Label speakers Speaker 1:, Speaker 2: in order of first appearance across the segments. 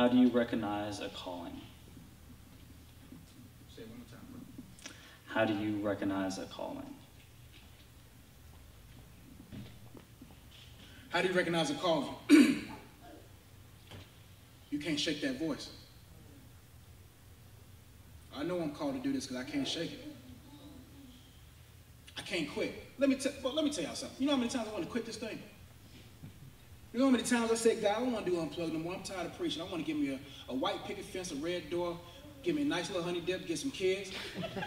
Speaker 1: How do you recognize a calling?
Speaker 2: Say it one more time, bro.
Speaker 1: How do you recognize a calling?
Speaker 2: How do you recognize a calling? You can't shake that voice. I know I'm called to do this because I can't shake it. I can't quit. Let me tell y'all something. You know how many times I want to quit this thing? You know how many times I said, God, I don't want to do Unplugged no more. I'm tired of preaching. I want to give me a white picket fence, a red door, give me a nice little honey dip, get some kids.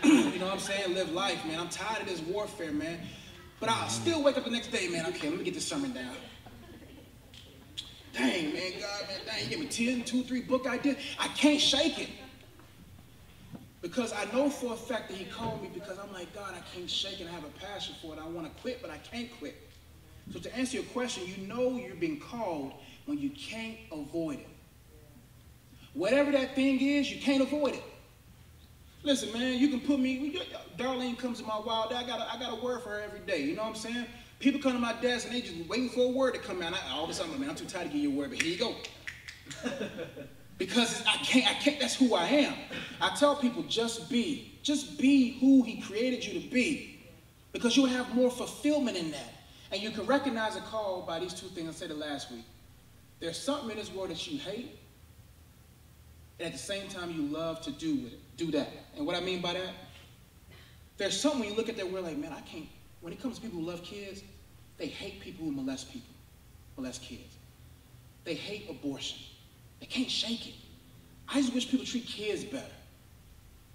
Speaker 2: You know what I'm saying? Live life, man. I'm tired of this warfare, man. But I'll still wake up the next day, man. Okay, let me get this sermon down. Dang, man, God, man, dang, you give me 10, 2, 3 book ideas. I can't shake it. Because I know for a fact that he called me because I'm like, God, I can't shake it. I have a passion for it. I want to quit, but I can't quit. So to answer your question, you know you're being called when you can't avoid it. Whatever that thing is, you can't avoid it. Listen, man, you can put me, Darlene comes to my wild day. I got a word for her every day. You know what I'm saying? People come to my desk and they just waiting for a word to come out. All of a sudden, man, I'm too tired to give you a word, but here you go. Because I can't, that's who I am. I tell people, just be who he created you to be. Because you'll have more fulfillment in that. And you can recognize a call by these two things I said it last week. There's something in this world that you hate, and at the same time you love to do that. And what I mean by that, there's something when you look at that, we're like, man, I can't. When it comes to people who love kids, they hate people who molest kids. They hate abortion. They can't shake it. I just wish people treat kids better.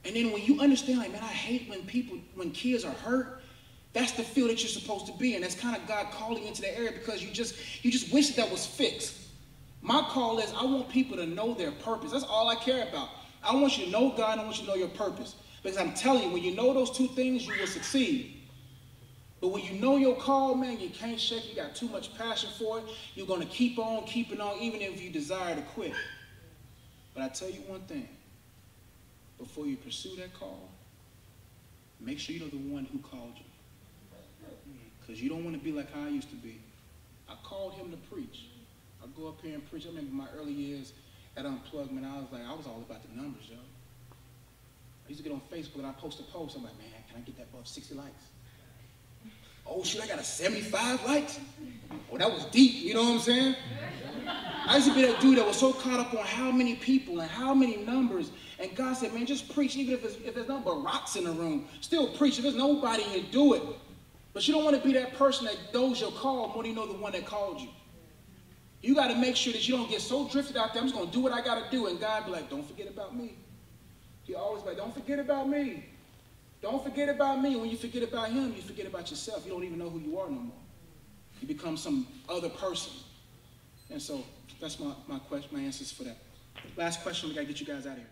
Speaker 2: And then when you understand, like, man, I hate when kids are hurt, that's the field that you're supposed to be in. That's kind of God calling you into that area because you just wish that was fixed. My call is I want people to know their purpose. That's all I care about. I want you to know God and I want you to know your purpose. Because I'm telling you, when you know those two things, you will succeed. But when you know your call, man, you can't shake it. You got too much passion for it. You're going to keep on keeping on, even if you desire to quit. But I tell you one thing. Before you pursue that call, make sure you know the one who called you. Because you don't want to be like how I used to be. I called him to preach. I go up here and preach. I remember my early years at Unplugged, man, I was all about the numbers, yo. I used to get on Facebook and I post a post. I'm like, man, can I get that above 60 likes? Oh, shit, I got a 75 likes? Oh, that was deep, you know what I'm saying? I used to be that dude that was so caught up on how many people and how many numbers. And God said, man, just preach. Even if there's nothing but rocks in the room, still preach. If there's nobody here, do it. But you don't want to be that person that knows your call more than you know the one that called you. You got to make sure that you don't get so drifted out there. I'm just going to do what I got to do. And God be like, don't forget about me. He always be like, don't forget about me. Don't forget about me. When you forget about him, you forget about yourself. You don't even know who you are no more. You become some other person. And so that's my answers for that. Last question. We got to get you guys out of here.